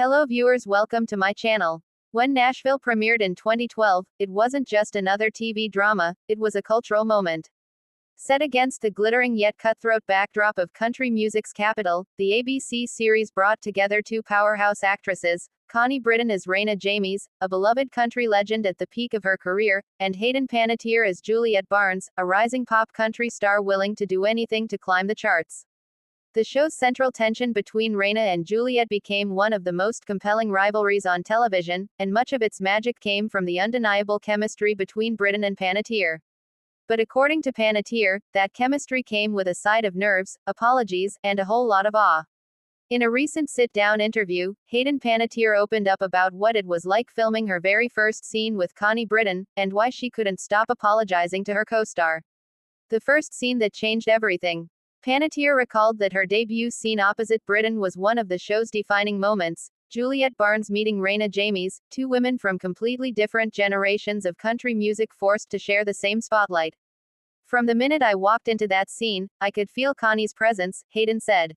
Hello viewers, welcome to my channel. When Nashville premiered in 2012, it wasn't just another TV drama, it was a cultural moment. Set against the glittering yet cutthroat backdrop of country music's capital, the ABC series brought together two powerhouse actresses, Connie Britton as Raina James, a beloved country legend at the peak of her career, and Hayden Panettiere as Juliette Barnes, a rising pop country star willing to do anything to climb the charts. The show's central tension between Raina and Juliette became one of the most compelling rivalries on television, and much of its magic came from the undeniable chemistry between Britton and Panettiere. But according to Panettiere, that chemistry came with a side of nerves, apologies, and a whole lot of awe. In a recent sit-down interview, Hayden Panettiere opened up about what it was like filming her very first scene with Connie Britton, and why she couldn't stop apologizing to her co-star. The first scene that changed everything. Panettiere recalled that her debut scene opposite Britton was one of the show's defining moments. Juliette Barnes meeting Raina James, two women from completely different generations of country music forced to share the same spotlight. From the minute I walked into that scene, I could feel Connie's presence, Hayden said.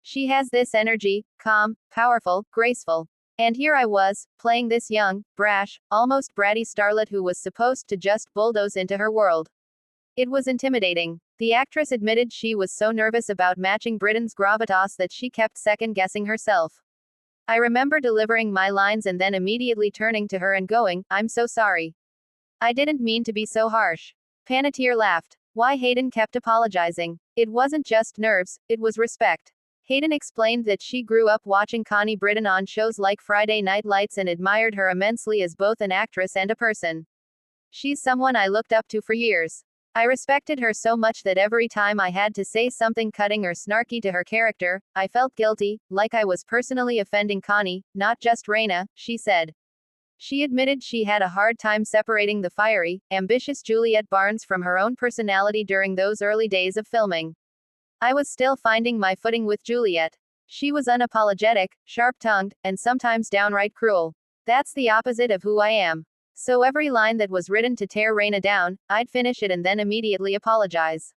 She has this energy, calm, powerful, graceful. And here I was, playing this young, brash, almost bratty starlet who was supposed to just bulldoze into her world. It was intimidating. The actress admitted she was so nervous about matching Britton's gravitas that she kept second-guessing herself. I remember delivering my lines and then immediately turning to her and going, "I'm so sorry. I didn't mean to be so harsh." Panettiere laughed. Why Hayden kept apologizing. It wasn't just nerves, it was respect. Hayden explained that she grew up watching Connie Britton on shows like Friday Night Lights and admired her immensely as both an actress and a person. She's someone I looked up to for years. I respected her so much that every time I had to say something cutting or snarky to her character, I felt guilty, like I was personally offending Connie, not just Raina, she said. She admitted she had a hard time separating the fiery, ambitious Juliette Barnes from her own personality during those early days of filming. I was still finding my footing with Juliette. She was unapologetic, sharp-tongued, and sometimes downright cruel. That's the opposite of who I am. So every line that was written to tear Raina down, I'd finish it and then immediately apologize.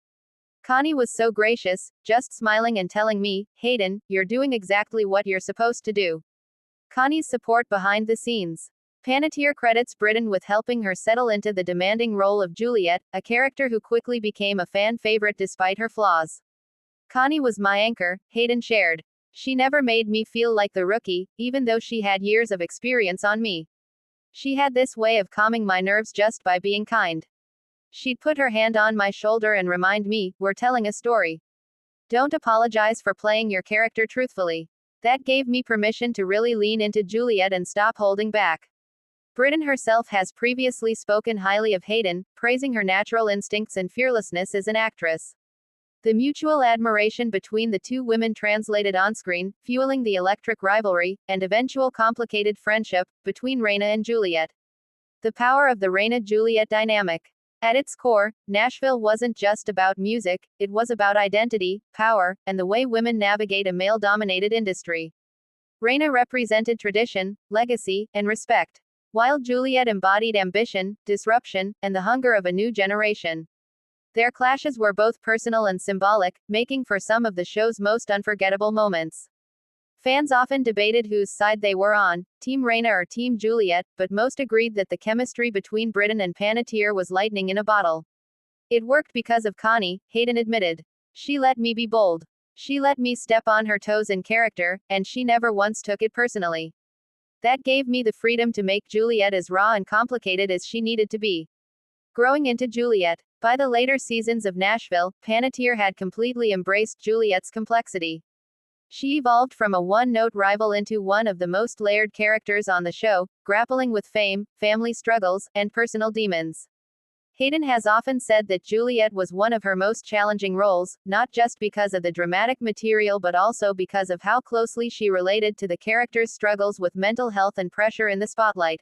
Connie was so gracious, just smiling and telling me, "Hayden, you're doing exactly what you're supposed to do." Connie's support behind the scenes. Panettiere credits Britton with helping her settle into the demanding role of Juliette, a character who quickly became a fan favorite despite her flaws. Connie was my anchor, Hayden shared. She never made me feel like the rookie, even though she had years of experience on me. She had this way of calming my nerves just by being kind. She'd put her hand on my shoulder and remind me, "We're telling a story. Don't apologize for playing your character truthfully." That gave me permission to really lean into Juliette and stop holding back. Britton herself has previously spoken highly of Hayden, praising her natural instincts and fearlessness as an actress. The mutual admiration between the two women translated on-screen, fueling the electric rivalry, and eventual complicated friendship, between Raina and Juliette. The power of the Raina-Juliette dynamic. At its core, Nashville wasn't just about music, it was about identity, power, and the way women navigate a male-dominated industry. Raina represented tradition, legacy, and respect, while Juliette embodied ambition, disruption, and the hunger of a new generation. Their clashes were both personal and symbolic, making for some of the show's most unforgettable moments. Fans often debated whose side they were on, Team Raina or Team Juliette, but most agreed that the chemistry between Britton and Panettiere was lightning in a bottle. It worked because of Connie, Hayden admitted. She let me be bold. She let me step on her toes in character, and she never once took it personally. That gave me the freedom to make Juliette as raw and complicated as she needed to be. Growing into Juliette. By the later seasons of Nashville, Panettiere had completely embraced Juliette's complexity. She evolved from a one-note rival into one of the most layered characters on the show, grappling with fame, family struggles, and personal demons. Hayden has often said that Juliette was one of her most challenging roles, not just because of the dramatic material but also because of how closely she related to the character's struggles with mental health and pressure in the spotlight.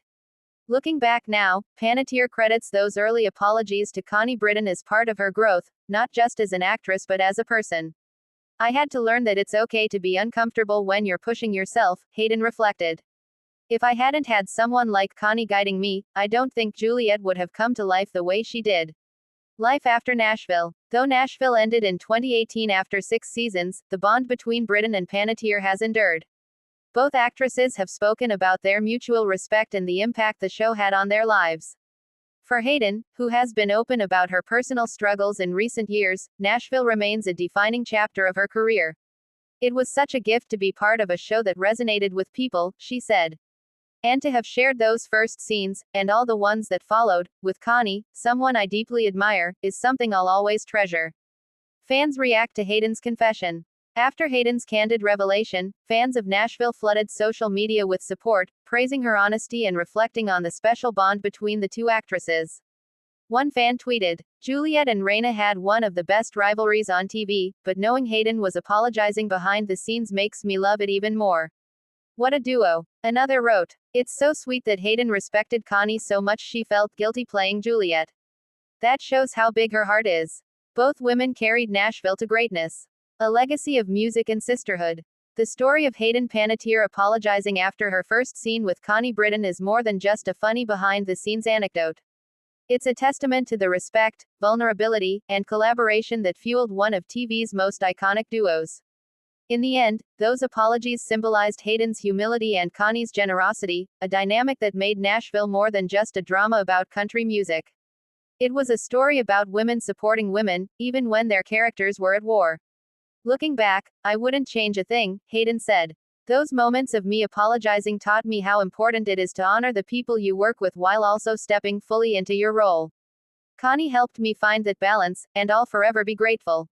Looking back now, Panettiere credits those early apologies to Connie Britton as part of her growth, not just as an actress but as a person. "I had to learn that it's okay to be uncomfortable when you're pushing yourself," Hayden reflected. "If I hadn't had someone like Connie guiding me, I don't think Juliette would have come to life the way she did." Life after Nashville. Though Nashville ended in 2018 after 6 seasons, the bond between Britton and Panettiere has endured. Both actresses have spoken about their mutual respect and the impact the show had on their lives. For Hayden, who has been open about her personal struggles in recent years, Nashville remains a defining chapter of her career. It was such a gift to be part of a show that resonated with people, she said. And to have shared those first scenes, and all the ones that followed, with Connie, someone I deeply admire, is something I'll always treasure. Fans react to Hayden's confession. After Hayden's candid revelation, fans of Nashville flooded social media with support, praising her honesty and reflecting on the special bond between the two actresses. One fan tweeted, "Juliette and Raina had one of the best rivalries on TV, but knowing Hayden was apologizing behind the scenes makes me love it even more. What a duo." Another wrote, "It's so sweet that Hayden respected Connie so much she felt guilty playing Juliette. That shows how big her heart is." Both women carried Nashville to greatness. A legacy of music and sisterhood. The story of Hayden Panettiere apologizing after her first scene with Connie Britton is more than just a funny behind-the-scenes anecdote. It's a testament to the respect, vulnerability, and collaboration that fueled one of TV's most iconic duos. In the end, those apologies symbolized Hayden's humility and Connie's generosity, a dynamic that made Nashville more than just a drama about country music. It was a story about women supporting women, even when their characters were at war. "Looking back, I wouldn't change a thing," Hayden said. "Those moments of me apologizing taught me how important it is to honor the people you work with while also stepping fully into your role. Connie helped me find that balance, and I'll forever be grateful."